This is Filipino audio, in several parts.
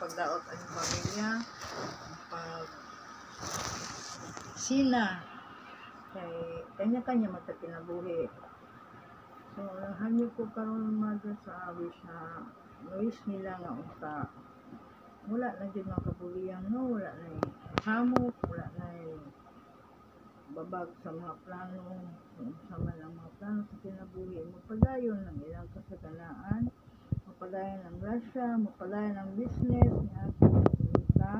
pagdaot ang pamilya, pag sina, kay kanya-kanya magkakinabuhi. So, hanyo ko karon mother sa wish na wish nila nga unta wala na din mga kabulian, no? Wala na hamok, wala na babag sa mga plano, sa mga plano sa kinabuhi. Mapadayon ng ilang kasaganaan, mapadayon ng grasya, mapadayon ng business ni ating kita,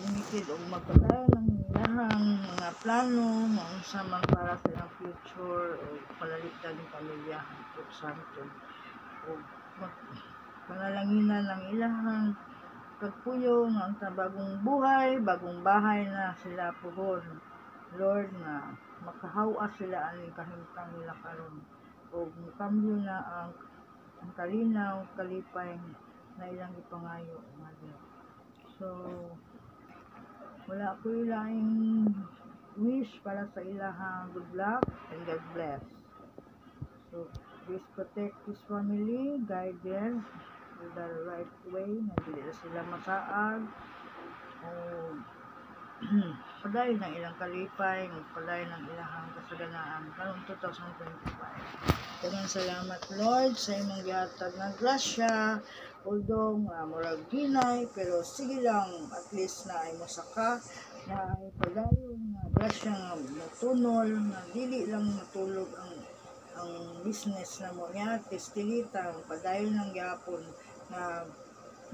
limited o mapadayon ng ilahang mga plano, maunsa man para sa ilang future o palaligdan ng pamilya, o santo. O panalanginan ng ilahang pagpuyo ng bagong buhay, bagong bahay na sila puhon. Lord, na makahawa sila aning kahimtang nila karon o makambyo na ang kalinaw, kalipay na ilang ipangayo, Mother. So, wala ko ilaing wish para sa ilahang good luck and God bless. So, please protect this family, guide them to the right way, na hindi na sila masaag o padayon ng ilang kalipay, padayon ng ilang kasaganaan karong 2025. Daghang salamat Lord sa imong gihatag ng grasya, although murag hinay, pero sige lang, at least na ay mosaka na ay padayon nga grasya nga matunol, na dili lang matulog ang business na mo niya, testilita, padayon ng yapon na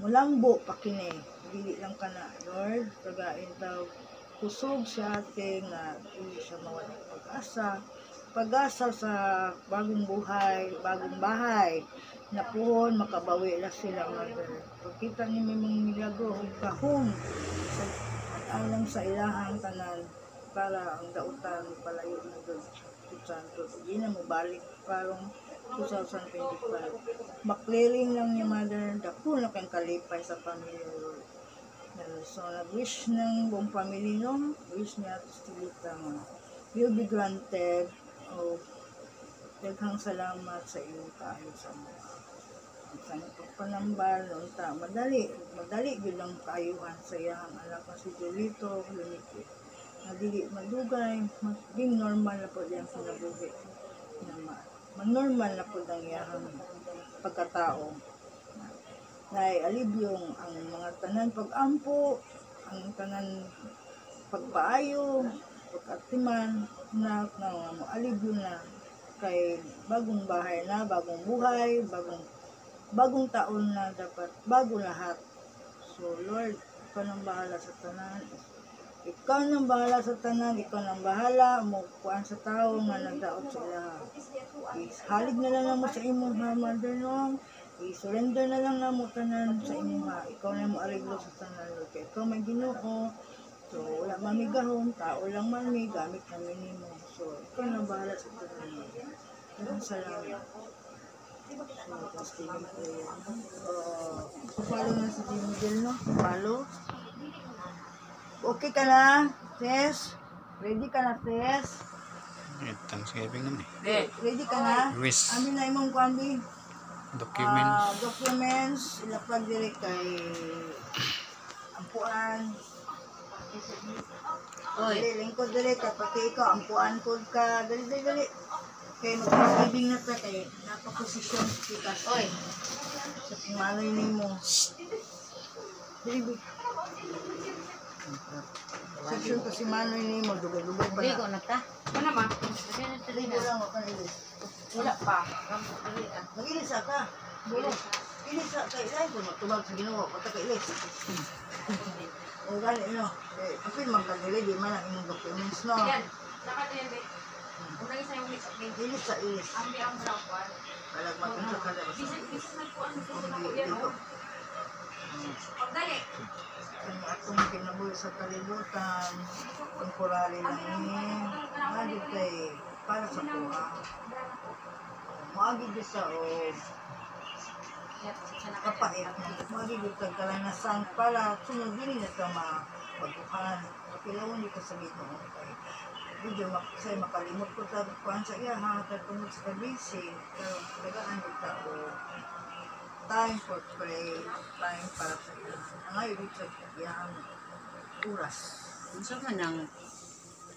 mulambo pa kini, dili lang kana Lord, pagain taw kusog sa ating na hindi siya mawala pag-asa sa bagong buhay, bagong bahay na puhon, makabawi na sila Mother. Pagkita ni may mga milagro o kahon alang sa ilahang tanan para ang dautan palayo na doon santo, hindi na mo balik parang 2025. Maklearing lang ni Mother, dako na kang kalipay sa pamilya Lord. So, nag-wish ng buong pamilya, no? Wish niya at stilita nga. You'll be granted. O, daghang salamat sa iyong kayo sa mga. Sa pagpanambar, nunta, madali yun lang kaayuhan sa iyang anak na si Jolito, Luniti. Madili, madugay, maging normal na po diyan sa nabuhi. Mag-normal na po ang iyang pagkatao. Na alibyong ang mga tanan pag-ampo, ang tanan pagpaayo, pag-atiman, na alibyo na kay bagong bahay na, bagong buhay, bagong taon na dapat, bago lahat. So Lord, ikaw nang bahala sa tanan. Ikaw nang bahala sa tanan, ikaw nang bahala mo kuan sa tao nga nagdaot sila. Halig na lang mo sa imong Mother, no? I-surrender na lang na mo tanan sa inyo ha. Ikaw na mo ariglo sa tanan. Okay? Ikaw may Ginoo. So, wala mamigahon. Tao lang mami. Gamit namin nimo. So, ikaw na bahala sa tanan. Maraming salamat. So, testimony ko yan. Follow na si Miguel, no? Follow. Okay ka na, Sis? Ready ka na, Sis? Thanksgiving naman eh. Ready ka na? Wish. Amin na imong kuandi. Documents. Ilapag diri kay ampuan. Oy, lingkod diri ka pati ikaw ampuan pod ka. Dali. Kay mag-saving na ta kay napa-posisyon kita. Oy. Sa tingalay nimo. Dili. Section pa si Manoy nimo dugay-dugay pa. Ligo na ta. Ano ma? Ligo lang ako ilis. Wala pa. Mag-ilis ka. Ilis ka ilay ko matubag sa Ginoo pata ka ilis. O gani no. Apil magkadili di man ang imong documents no. Yan. Dapat yan be. Kung isa yung mix up Ilis sa ilis. Ambi ang brown one. Balag matunsa ka na basta. Bisan na po ano sa ko yan. Pagdali. Ang atong kinabuhi sa kalibutan, temporary lang ni. Nagit kay para sa kuha. Maagi sa o kapait maagi dito kalanasan para sunod din na ito mabaguhan. Kapilawon dito sa dito. Video say makalimot ko sa kuhan sa iya ha. Katungod sa kabisi. Pero nagaan dito o time for pray, time para sa iya. Ang ibig sa iyang oras. Kung sa man ang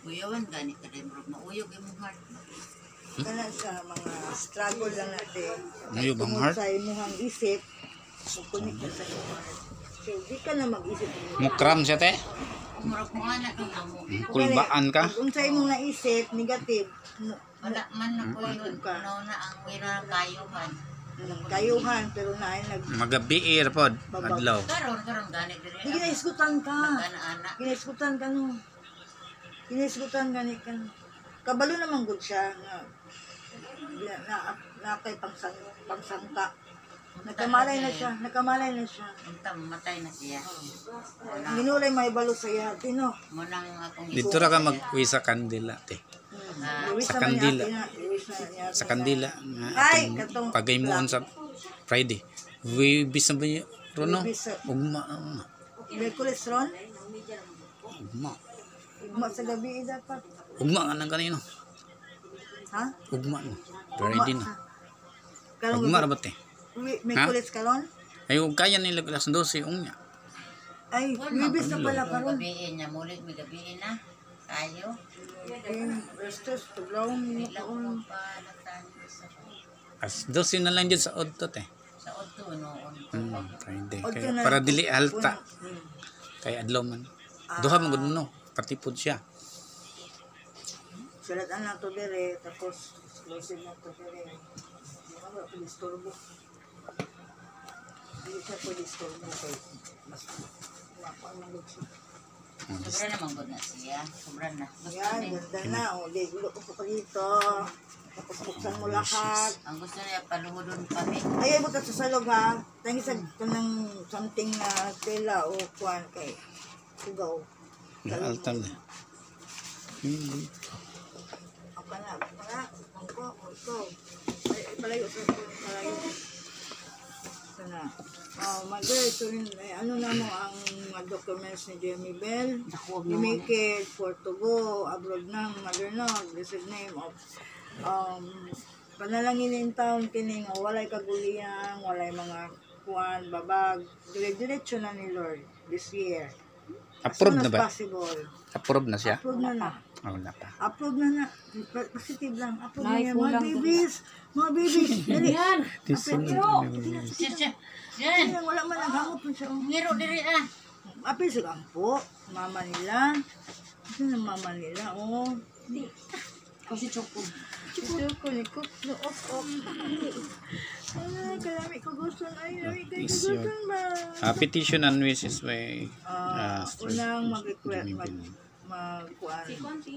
uyawan gani ka rin, bro, mauyog yung heart. Kana sa mga struggle lang natin. Ngayon bang Tungod heart? sa imuhang isip, magkunik ka sa iyong heart. So, di ka na mag-isip. Mukram siya te. Murag mo anak ang amo. Kulbaan ka. Kung sa imong naisip, negative, Wala man na ko yun. Ano na ang wira ng kayuhan. kayuhan, pero na ay Magabi pod. Adlaw. Karon gani diri. Hindi kinaisgutan ka. Anak. Kinaisgutan ka no. Kinaisgutan gani ka. Kabalo naman gud siya nga na kay pangsangka. Nakamalay na siya. Unta matay na siya. Ginulay may balo sa iya, tino. Mo nang akong Dito ra ka magkuwi sa kandila te. Luwis Sa naman kandila. niya, Luwis na niya. Sa kandila nga Ay, atong katong pagaymuon sa Friday. We bisa ba niya Rono? Wibis sa- Ugma. Merkulis ron, Ugma. ugma sa gabi dapat. Ugma nga nang kanino. Ha? Ugma no. Friday no. Karong Ugma ra ba te? Merkulis karon? Ay ug kaya nila alas 12 ungnya. Ay, wibis na pala karon. gabiin niya mulit may gabiin na. Kayo. Restos, tuglawon mo Ilang kaon. mo pa nagtanim sa As 12 na lang dyan sa odto te. sa auto noon. Friday. Odto Kaya na para lang. dili halta. Hmm. Kaya adlaw man. Duha man gud no. Patipod siya. Sulatan na to dire, tapos exclusive na to dire. Hindi na ba disturbo? Hindi siya po disturbo kay mas wapa ang mga siya. Sobra naman good na siya. Sobra na. Gusto Yan, niya. ganda na. O, di, gulo ko pa dito. Tapos buksan mo lahat. Ang gusto niya paluhodon kami. Ay, buta sa salog ha. Tangi sa kanang something na tela o kuan kay sugaw. Altar na. Apa na, angko, ikaw. Ay, palayo sa palayo. Sana. Mother, ito rin, ano na mo ang mga documents ni Jeremy Bell? You make it for to go abroad na, mother no, blessed name of panalangin in town kini nga walay kaguliang, walay mga kuan, babag, dire-diretso na ni Lord this year. As Approve soon na as ba? possible. Approve na siya? Approve na na. Oh, wala pa. Upload na na. Positive lang. Upload na yan. Mga babies. Mga babies. Dali. Yan! Yan. Yan. Wala man naghamot mo siya. Ngiro diri ah. Apil sa kampo. Mama nila. Ito na mama nila. Oh. Kasi choco. Ito ko ni Cook. No, off. Ay, kalami ko gusto. Ay, kalami ko Is gusto your- ba? Petition and wishes by Unang mag-request. Mag-kuan. Si Conti.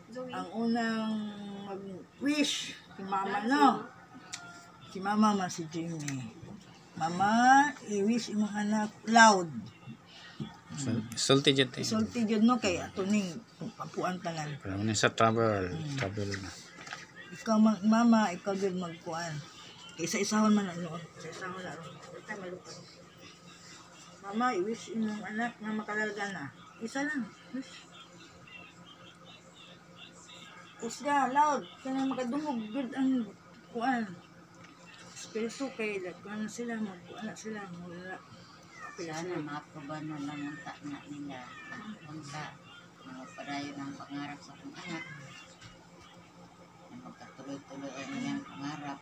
Zoe. Ang unang mag-wish si mama, no? Si mama man si Jimmy. Mama, i-wish imong anak loud. Sulti dyan tayo. Isulti jud no kay atuning papuan tanan. Pero na sa travel. Travel na. Ikaw mama, ikaw jud magkuan. Kay isa-isahon man ano, isa-isahon na. Ito malupad. Mama, i-wish imong anak na makalarga na. Isa lang. Wish. Usga, loud. Kaya makadungog good ang kuan. Espiritu kay kuan sila, magkuan na sila. Wala. Sana maaproban na lang ang na nila. Punta. Padayon ang pangarap sa akong anak. Na magkatuloy-tuloy ang iyang pangarap.